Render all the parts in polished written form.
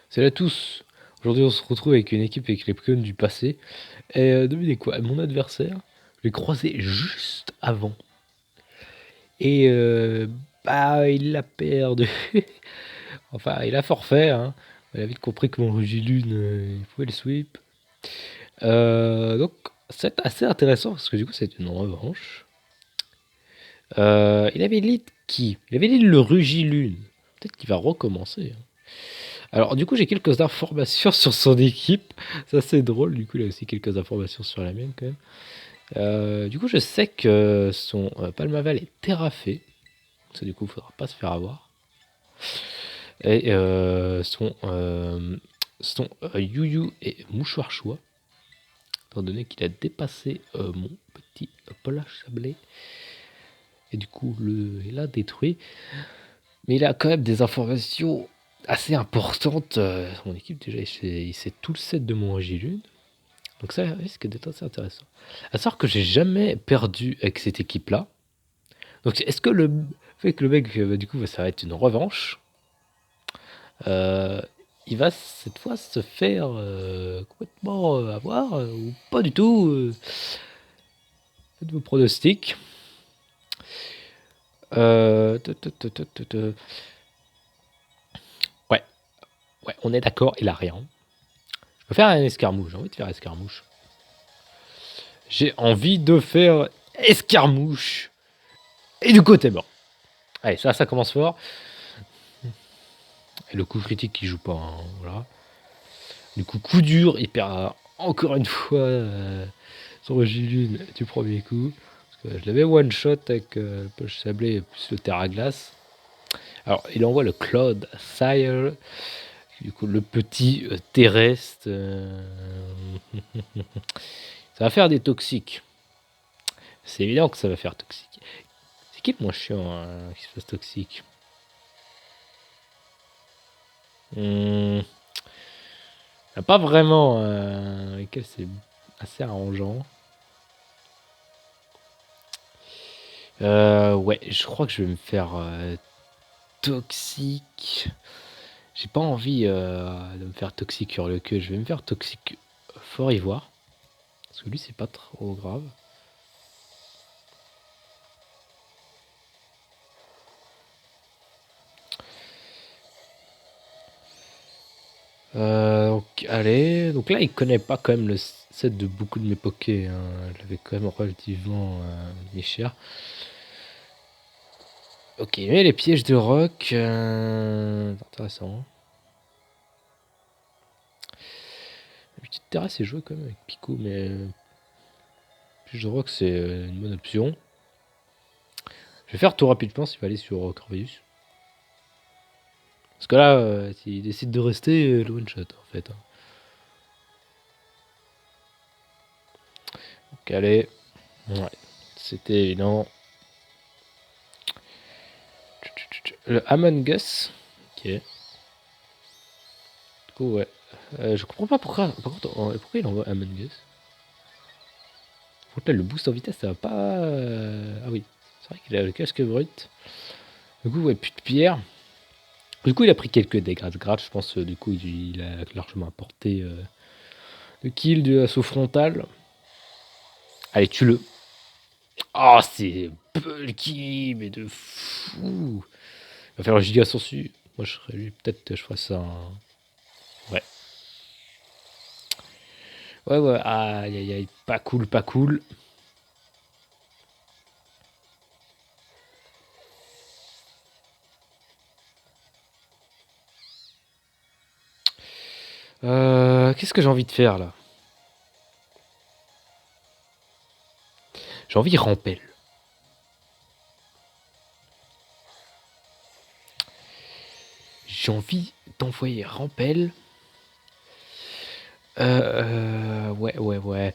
Salut à tous. Aujourd'hui, on se retrouve avec une équipe avec les Pokémon du passé. Et devinez quoi, mon adversaire, je l'ai croisé juste avant. Et bah, il l'a perdu. Enfin, il a forfait. Hein. Il a vite compris que mon Rugilune, il pouvait le sweep. Donc, c'est assez intéressant parce que du coup, c'est une revanche. Il avait lead qui? Il avait lead le Rugilune. Peut-être qu'il va recommencer. Hein. Alors, du coup, j'ai quelques informations sur son équipe. Ça, c'est drôle. Du coup, il a aussi quelques informations sur la mienne, quand même. Du coup, je sais que son Palmaval est terraffé. Ça, du coup, il faudra pas se faire avoir. Et son Yu est mouchoir choix. Étant donné qu'il a dépassé mon petit Polache sablé. Et du coup, il a détruit. Mais il a quand même des informations assez importantes. Mon équipe, déjà, il sait tout le set de mon Regilune. Donc ça risque d'être assez intéressant. À savoir que j'ai jamais perdu avec cette équipe-là. Donc est-ce que le fait que le mec, du coup, ça va être une revanche, euh, il va cette fois se faire complètement avoir ou pas du tout faites vos pronostics. Euh, te- te- te- te- te- te- Ouais, ouais, on est d'accord, il a rien. Je peux faire un escarmouche, j'ai envie de faire escarmouche. J'ai envie de faire escarmouche. Et du coup, t'es mort. Allez, ça commence fort. Et le coup critique qui joue pas, hein, voilà. Du coup dur, il perd encore une fois son Regilune du premier coup. Parce que je l'avais one shot avec le poche sablé plus le terre à glace. Alors, il envoie le Cloud Sire, du coup le petit terrestre. Ça va faire des toxiques. C'est évident que ça va faire toxique. C'est qui le moins chiant hein, qui se fasse toxique? Hmm, pas vraiment. Avec elle, c'est assez arrangeant. Ouais, je crois que je vais me faire toxique. J'ai pas envie de me faire toxique sur le queue. Je vais me faire toxique fort ivoire. Parce que lui, c'est pas trop grave. Donc, allez. Donc là, il connaît pas quand même le set de beaucoup de mes pokés. Hein. Je l'avais quand même relativement mis cher. Ok, mais les pièges de rock. Intéressant. La petite terrasse est jouée quand même avec Pico, mais piège de rock, c'est une bonne option. Je vais faire tout rapidement s'il va aller sur Corvus. Parce que là, s'il décide de rester, le one shot en fait. Hein. Donc allez, ouais, c'était évident. Le Among Us. Ok. Du coup, ouais. Je comprends pas pourquoi. Par contre, pourquoi il envoie Among Us. Par contre, là, le boost en vitesse, ça va pas. Ah oui, c'est vrai qu'il a le casque brut. Du coup, ouais, plus de pierre. Du coup, il a pris quelques dégâts de grade. Je pense, du coup, il a largement apporté le kill de l'assaut frontal. Allez, tue-le. Oh, c'est bulky, mais de fou. Il va faire un giga sensu. Moi, je serais lui, peut-être, je ferais ça. Ouais. Ouais, ouais, aïe, aïe, aïe, pas cool, pas cool. Qu'est-ce que j'ai envie de faire là? J'ai envie de rampel. J'ai envie d'envoyer rampel. Ouais, ouais, ouais.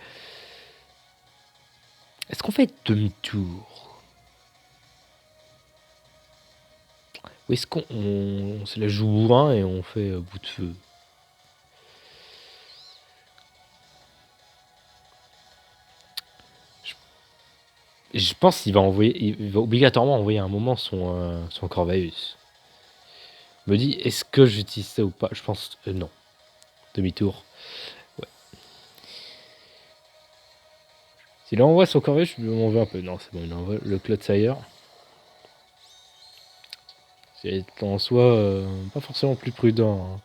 Est-ce qu'on fait demi-tour? Ou est-ce qu'on se la joue bourrin et on fait bout de feu? Je pense qu'il va envoyer, il va obligatoirement envoyer à un moment son Corvaeus. me dis, est-ce que j'utilise ça ou pas? Je pense non. Demi-tour. Ouais. S'il envoie son corvée, je m'en veux un peu. Non, c'est bon, il envoie le Clodsire. C'est en soi pas forcément plus prudent. Hein.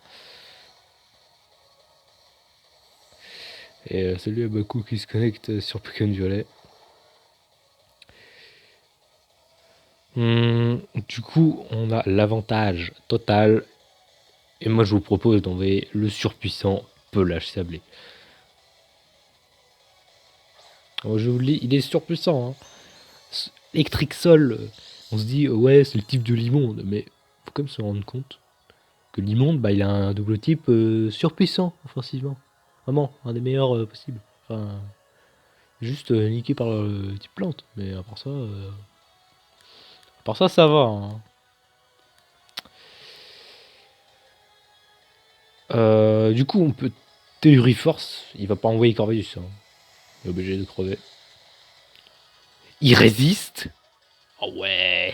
Et salut à Baku qui se connecte sur Pokémon Violet. Du coup, on a l'avantage total. Et moi, je vous propose d'envoyer le surpuissant Pelage Sablé. Alors, je vous le dis, il est surpuissant. Hein. Electric Sol, on se dit, ouais, c'est le type de Limonde. Mais faut quand même se rendre compte que Limonde, bah, il a un double type surpuissant, offensivement. Vraiment, un des meilleurs possibles. Enfin, juste niqué par le type plante. Mais à part ça, ça va. Hein. Du coup, on peut Telluri Force. Il va pas envoyer Corvus. Hein. Il est obligé de crever. Il résiste. Oh ouais.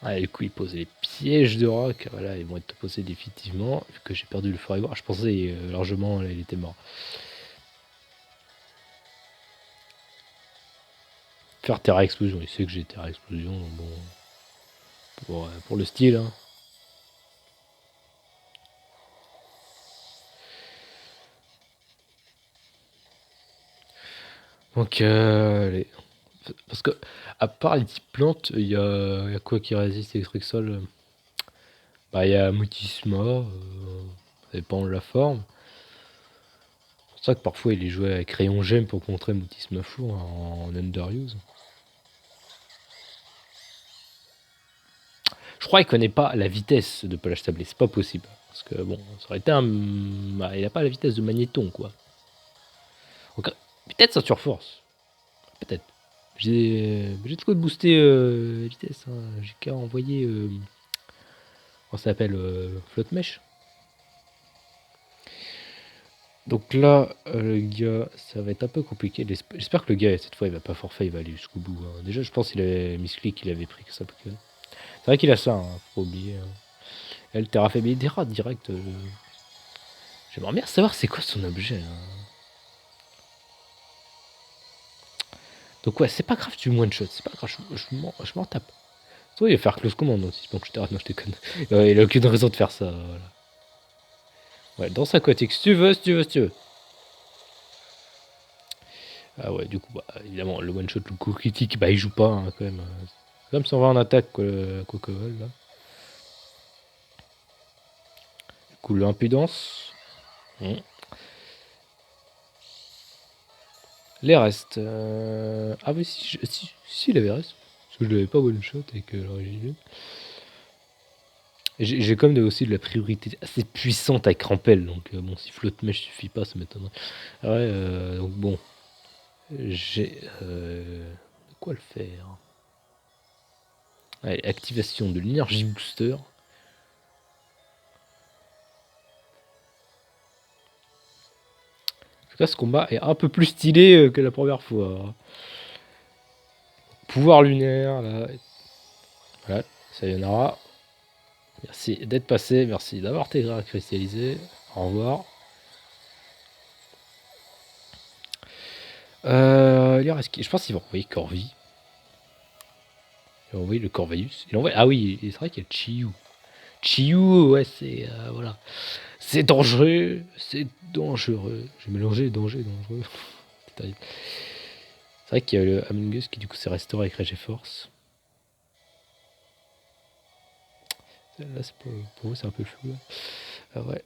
Ah, du coup, il pose les pièges de rock. Voilà, ils vont être posés définitivement. Vu que j'ai perdu le Forever. Je pensais largement il était mort. Faire Terra Explosion. Il sait que j'ai Terra Explosion. Donc bon. Pour le style. Hein. Donc, allez. Parce que, à part les types plantes, il y a quoi qui résiste Electric Sol? Bah, il y a Mutisma. Ça dépend de la forme. C'est pour ça que parfois il est joué avec Rayon Gemme pour contrer Mutisma Four en Underuse. Je crois qu'il connaît pas la vitesse de Pelage Sablé, c'est pas possible. Parce que bon, ça aurait été un. Bah, il a pas la vitesse de Magnéton, quoi. Donc, peut-être Ceinture Force. Peut-être. J'ai trop de booster vitesse. Hein. J'ai qu'à envoyer. On s'appelle Flotte Mèche. Donc là, le gars, ça va être un peu compliqué. J'espère que le gars, cette fois, il va pas forfait, il va aller jusqu'au bout. Hein. Déjà, je pense qu'il avait misclick, qu'il avait pris que ça. C'est vrai qu'il a ça, hein, faut pas oublier. Hein. Elle Terra Faible Dera direct. J'aimerais bien savoir c'est quoi son objet. Hein. Donc ouais, c'est pas grave tu one shot, c'est pas grave, je m'en tape. Toi il va faire close command aussi, bon je t'arrête, non je déconne. Il a aucune raison de faire ça, voilà. Ouais, danse aquatique, si tu veux, si tu veux, si tu veux. Ah ouais, du coup, bah évidemment, le one shot, le coup critique, bah il joue pas hein, quand même. Comme si on va en attaque, quoi, Cocoval là. Du coup, l'impudence. Les restes. Ah oui, si il avait reste. Parce que je l'avais pas one shot avec l'origine. J'ai comme aussi de la priorité assez puissante avec Rampel, donc bon, si flotte mèche suffit pas, ça m'étonnerait. Ah ouais, donc bon, j'ai de quoi le faire. Allez, activation de l'énergie booster. En tout cas, ce combat est un peu plus stylé que la première fois. Pouvoir lunaire, là. Voilà, sayonara. Merci d'être passé, merci d'avoir été cristallisé. Au revoir. Je pense qu'il va envoyer Corvi. Il va envoyer le Corvus. Ah oui, c'est vrai qu'il y a Chiyu. Chiyu, ouais, c'est. Voilà. C'est dangereux. C'est dangereux. J'ai mélangé danger et dangereux. C'est terrible. C'est vrai qu'il y a le Amogus qui, du coup, s'est restauré avec Rage et Force. Là, pour vous, c'est un peu flou. Là. Ah ouais.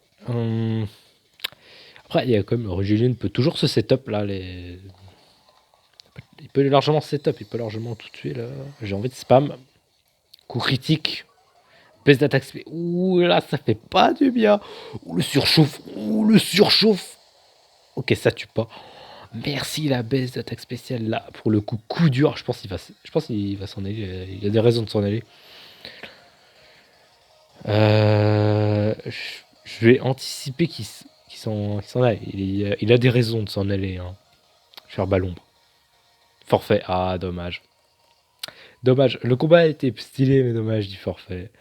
Après, il y a quand même. Rogilune peut toujours se setup là. Il peut largement setup. Il peut largement tout tuer là. J'ai envie de spam. Coup critique. Baisse d'attaque. Ouh là, ça fait pas du bien. Ouh, le surchauffe. Ouh, le surchauffe. Ok, ça tue pas. Merci la baisse d'attaque spéciale là. Pour le coup dur. Je pense qu'il va s'en aller. Il y a des raisons de s'en aller. Je vais anticiper qu'il s'en aille. Il a des raisons de s'en aller. Hein. Faire ballon. Forfait. Ah, dommage. Dommage. Le combat a été stylé, mais dommage du forfait.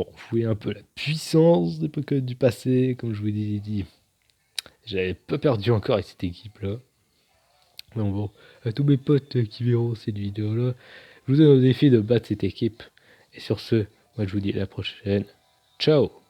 Bon, vous voyez un peu la puissance des Pokémon du passé, comme je vous ai dit. J'avais pas perdu encore avec cette équipe-là. Donc bon, à tous mes potes qui verront cette vidéo-là, je vous donne au défi de battre cette équipe. Et sur ce, moi je vous dis à la prochaine. Ciao!